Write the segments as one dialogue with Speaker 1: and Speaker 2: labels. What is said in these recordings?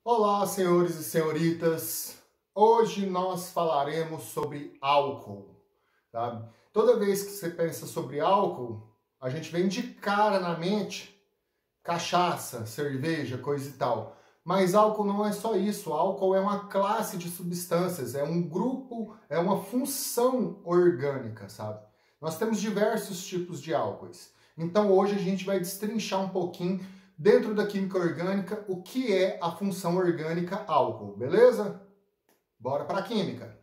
Speaker 1: Olá, senhores e senhoritas. Hoje nós falaremos sobre álcool, tá? Toda vez que você pensa sobre álcool, a gente vem de cara na mente cachaça, cerveja, coisa e tal. Mas álcool não é só isso. Álcool é uma classe de substâncias, é um grupo, é uma função orgânica, sabe? Nós temos diversos tipos de álcoois. Então hoje a gente vai destrinchar um pouquinho dentro da química orgânica o que é a função orgânica álcool, beleza? Bora para a química.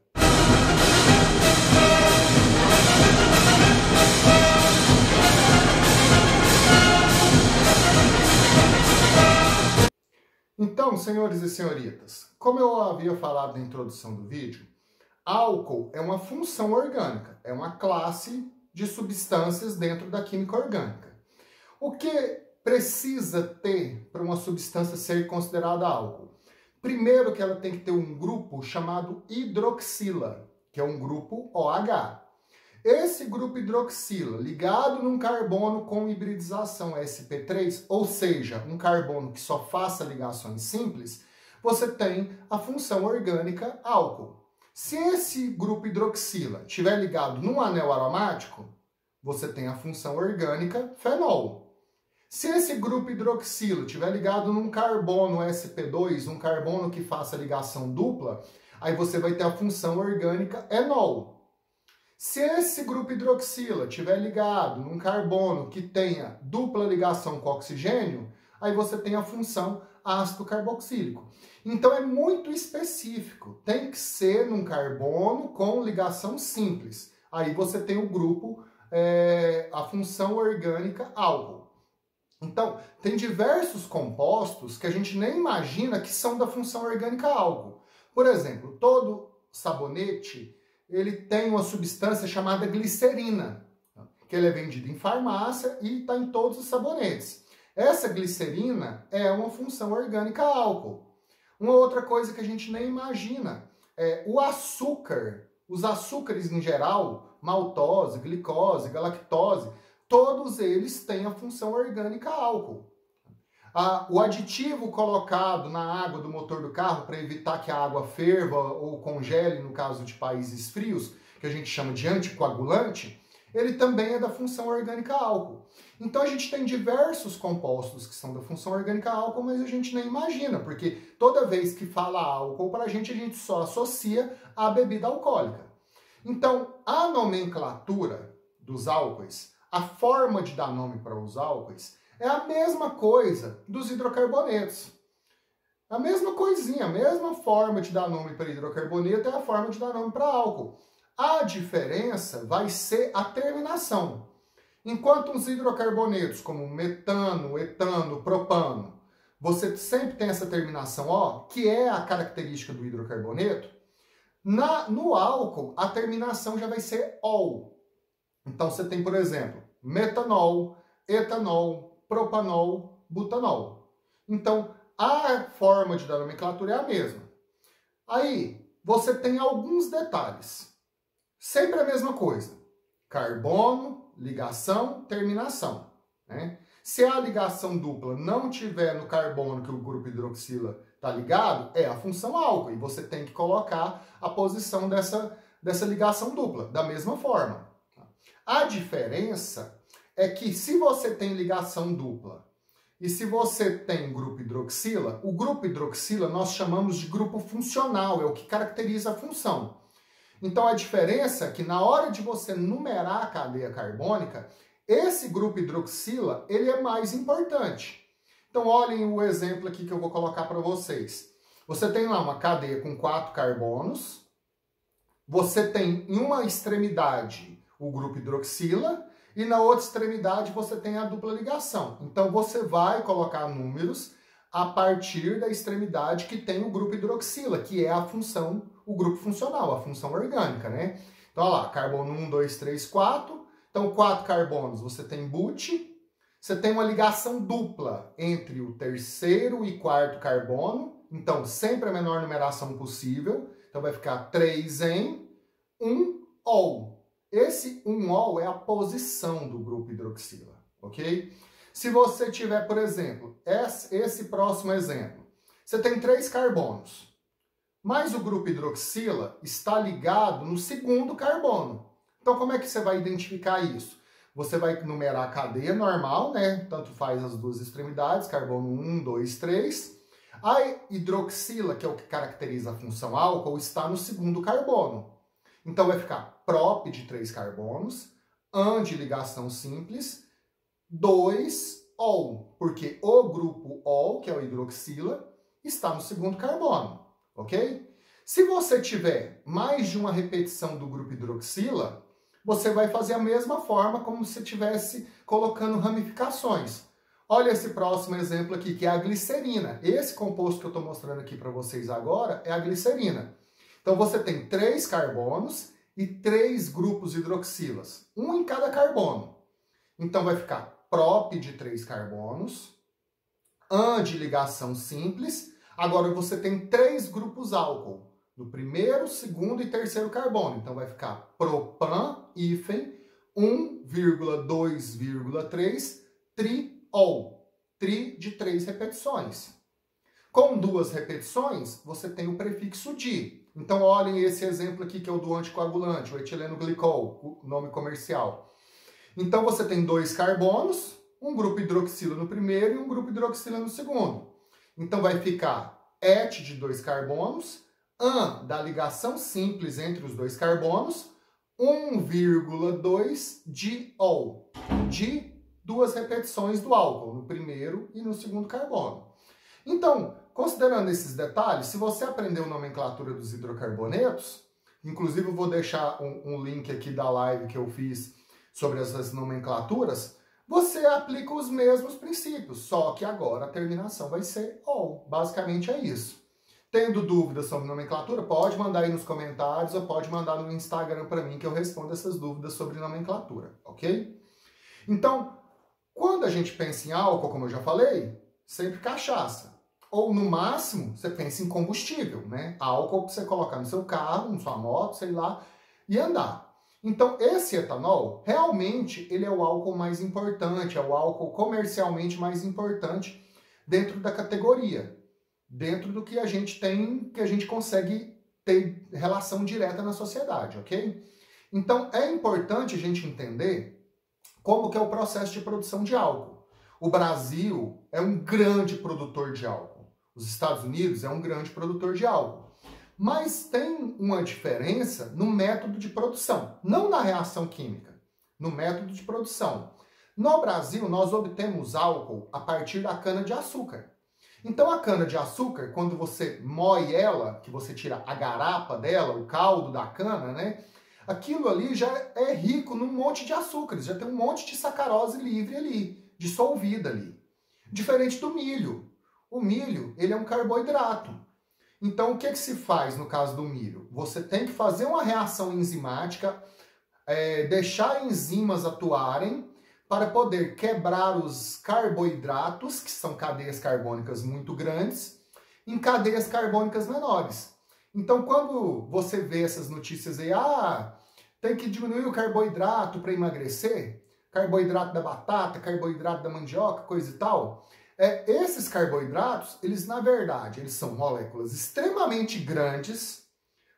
Speaker 1: Então, senhores e senhoritas, como eu havia falado na introdução do vídeo, álcool é uma função orgânica, é uma classe de substâncias dentro da química orgânica. O que precisa ter para uma substância ser considerada álcool? Primeiro que ela tem que ter um grupo chamado hidroxila, que é um grupo OH. Esse grupo hidroxila, ligado num carbono com hibridização sp3, ou seja, um carbono que só faça ligações simples, você tem a função orgânica álcool. Se esse grupo hidroxila estiver ligado num anel aromático, você tem a função orgânica fenol. Se esse grupo hidroxilo estiver ligado num carbono sp2, um carbono que faça ligação dupla, aí você vai ter a função orgânica enol. Se esse grupo hidroxila estiver ligado num carbono que tenha dupla ligação com oxigênio, aí você tem a função ácido carboxílico. Então é muito específico, tem que ser num carbono com ligação simples. Aí você tem o grupo, a função orgânica álcool. Então, tem diversos compostos que a gente nem imagina que são da função orgânica álcool. Por exemplo, todo sabonete ele tem uma substância chamada glicerina, que ele é vendido em farmácia e está em todos os sabonetes. Essa glicerina é uma função orgânica álcool. Uma outra coisa que a gente nem imagina é o açúcar. Os açúcares em geral, maltose, glicose, galactose, todos eles têm a função orgânica álcool. O aditivo colocado na água do motor do carro para evitar que a água ferva ou congele, no caso de países frios, que a gente chama de anticoagulante, ele também é da função orgânica álcool. Então a gente tem diversos compostos que são da função orgânica álcool, mas a gente nem imagina, porque toda vez que fala álcool para a gente só associa à bebida alcoólica. Então a nomenclatura dos álcoois, a forma de dar nome para os álcoois, é a mesma coisa dos hidrocarbonetos. A mesma coisinha, a mesma forma de dar nome para hidrocarboneto é a forma de dar nome para álcool. A diferença vai ser a terminação. Enquanto os hidrocarbonetos, como metano, etano, propano, você sempre tem essa terminação O, que é a característica do hidrocarboneto, no álcool a terminação já vai ser OL. Então você tem, por exemplo, metanol, etanol, propanol, butanol. Então, a forma de dar nomenclatura é a mesma. Aí, você tem alguns detalhes. Sempre a mesma coisa. Carbono, ligação, terminação. Né? Se a ligação dupla não tiver no carbono que o grupo hidroxila está ligado, é a função álcool. E você tem que colocar a posição dessa ligação dupla, da mesma forma. A diferença é que se você tem ligação dupla e se você tem grupo hidroxila, o grupo hidroxila nós chamamos de grupo funcional, é o que caracteriza a função. Então a diferença é que na hora de você numerar a cadeia carbônica, esse grupo hidroxila ele é mais importante. Então olhem o exemplo aqui que eu vou colocar para vocês. Você tem lá uma cadeia com 4 carbonos, você tem em uma extremidade o grupo hidroxila, e na outra extremidade você tem a dupla ligação. Então você vai colocar números a partir da extremidade que tem o grupo hidroxila, que é a função, o grupo funcional, a função orgânica, né? Então olha lá, carbono 1, 2, 3, 4. Então 4 carbonos você tem but. Você tem uma ligação dupla entre o terceiro e quarto carbono. Então sempre a menor numeração possível. Então vai ficar 3 em 1 ol. Esse 1-ol é a posição do grupo hidroxila, ok? Se você tiver, por exemplo, esse próximo exemplo, Você tem 3 carbonos, mas o grupo hidroxila está ligado no segundo carbono. Então, como é que você vai identificar isso? Você vai numerar a cadeia normal, né? Tanto faz as duas extremidades, carbono 1, 2, 3. A hidroxila, que é o que caracteriza a função álcool, está no segundo carbono. Então, vai ficar prop de 3 carbonos, an de ligação simples, 2 ol, porque o grupo ol, que é o hidroxila, está no segundo carbono, ok? Se você tiver mais de uma repetição do grupo hidroxila, você vai fazer a mesma forma como se estivesse colocando ramificações. Olha esse próximo exemplo aqui, que é a glicerina. Esse composto que eu estou mostrando aqui para vocês agora é a glicerina. Então você tem 3 carbonos e 3 grupos hidroxilas, um em cada carbono. Então vai ficar prop de 3 carbonos, an de ligação simples. Agora você tem 3 grupos álcool, no primeiro, segundo e terceiro carbono. Então vai ficar propan, hífen, 1,2,3, triol. Tri de 3 repetições. Com 2 repetições, você tem o prefixo di. Então olhem esse exemplo aqui que é o do anticoagulante, o etileno glicol, o nome comercial. Então você tem 2 carbonos, um grupo hidroxila no primeiro e um grupo hidroxila no segundo. Então vai ficar et de 2 carbonos, an da ligação simples entre os 2 carbonos, 1,2 diol, de 2 repetições do álcool, no primeiro e no segundo carbono. Então, considerando esses detalhes, se você aprendeu a nomenclatura dos hidrocarbonetos, inclusive eu vou deixar um link aqui da live que eu fiz sobre essas nomenclaturas, você aplica os mesmos princípios, só que agora a terminação vai ser ol. Basicamente é isso. Tendo dúvidas sobre nomenclatura, pode mandar aí nos comentários ou pode mandar no Instagram para mim que eu respondo essas dúvidas sobre nomenclatura, ok? Então, quando a gente pensa em álcool, como eu já falei, sempre cachaça. Ou, no máximo, você pensa em combustível, né? Álcool para você colocar no seu carro, na sua moto, sei lá, e andar. Então, esse etanol, realmente, ele é o álcool mais importante, é o álcool comercialmente mais importante dentro da categoria. Dentro do que a gente tem, que a gente consegue ter relação direta na sociedade, ok? Então, é importante a gente entender como que é o processo de produção de álcool. O Brasil é um grande produtor de álcool. Os Estados Unidos é um grande produtor de álcool. Mas tem uma diferença no método de produção, não na reação química, no método de produção. No Brasil, nós obtemos álcool a partir da cana-de-açúcar. Então a cana-de-açúcar, quando você moe ela, que você tira a garapa dela, o caldo da cana, né? Aquilo ali já é rico num monte de açúcares, já tem um monte de sacarose livre ali, dissolvida ali. Diferente do milho. O milho, ele é um carboidrato. Então o que se faz no caso do milho? Você tem que fazer uma reação enzimática, deixar enzimas atuarem, para poder quebrar os carboidratos, que são cadeias carbônicas muito grandes, em cadeias carbônicas menores. Então, quando você vê essas notícias aí, tem que diminuir o carboidrato para emagrecer, carboidrato da batata, carboidrato da mandioca, coisa e tal, esses carboidratos, eles na verdade, eles são moléculas extremamente grandes,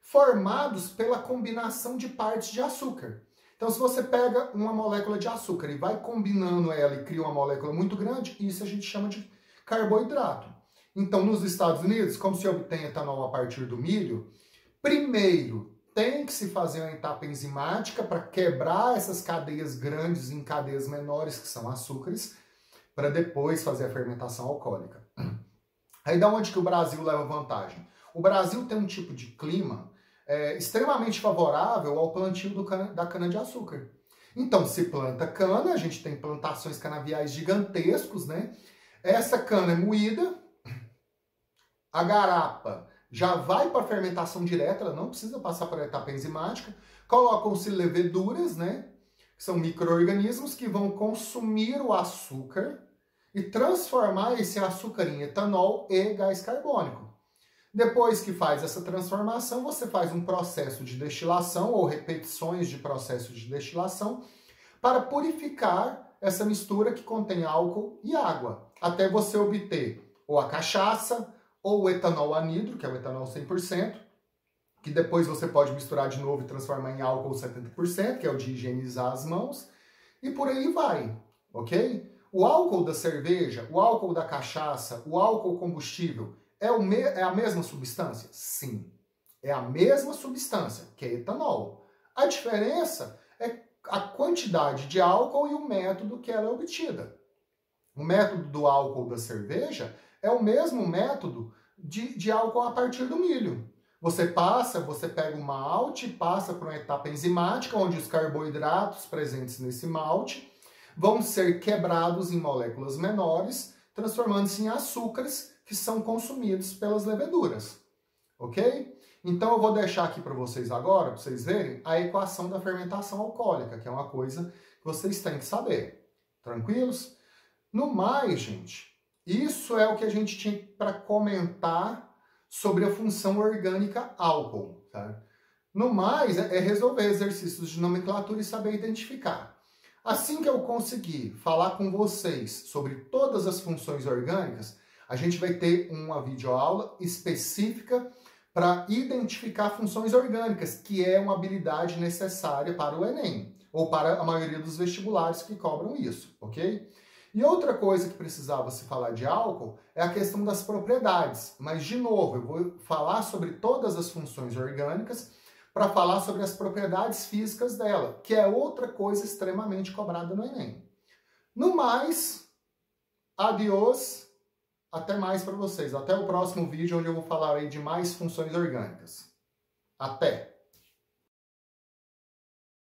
Speaker 1: formados pela combinação de partes de açúcar. Então, se você pega uma molécula de açúcar e vai combinando ela e cria uma molécula muito grande, isso a gente chama de carboidrato. Então, nos Estados Unidos, como se obtém etanol a partir do milho, primeiro tem que se fazer uma etapa enzimática para quebrar essas cadeias grandes em cadeias menores, que são açúcares, para depois fazer a fermentação alcoólica. Aí da onde que o Brasil leva vantagem? O Brasil tem um tipo de clima extremamente favorável ao plantio da cana-de-açúcar. Então, se planta cana, a gente tem plantações canaviais gigantescos, né? Essa cana é moída, a garapa já vai para a fermentação direta, ela não precisa passar por etapa enzimática, colocam-se leveduras, né? Que são micro-organismos que vão consumir o açúcar e transformar esse açúcar em etanol e gás carbônico. Depois que faz essa transformação, você faz um processo de destilação ou repetições de processo de destilação para purificar essa mistura que contém álcool e água, até você obter ou a cachaça, ou o etanol anidro, que é o etanol 100%, que depois você pode misturar de novo e transformar em álcool 70%, que é o de higienizar as mãos, e por aí vai, ok? O álcool da cerveja, o álcool da cachaça, o álcool combustível, é a mesma substância? Sim, é a mesma substância, que é etanol. A diferença é a quantidade de álcool e o método que ela é obtida. O método do álcool da cerveja é o mesmo método de álcool a partir do milho. Você pega o malte, passa por uma etapa enzimática, onde os carboidratos presentes nesse malte vão ser quebrados em moléculas menores, transformando-se em açúcares que são consumidos pelas leveduras. Ok? Então eu vou deixar aqui para vocês agora, para vocês verem, a equação da fermentação alcoólica, que é uma coisa que vocês têm que saber. Tranquilos? No mais, gente, isso é o que a gente tinha para comentar sobre a função orgânica álcool. Tá? No mais, é resolver exercícios de nomenclatura e saber identificar. Assim que eu conseguir falar com vocês sobre todas as funções orgânicas, a gente vai ter uma videoaula específica para identificar funções orgânicas, que é uma habilidade necessária para o Enem, ou para a maioria dos vestibulares que cobram isso, ok? E outra coisa que precisava se falar de álcool é a questão das propriedades. Mas, de novo, eu vou falar sobre todas as funções orgânicas para falar sobre as propriedades físicas dela, que é outra coisa extremamente cobrada no Enem. No mais, adiós, até mais para vocês. Até o próximo vídeo, onde eu vou falar aí de mais funções orgânicas. Até!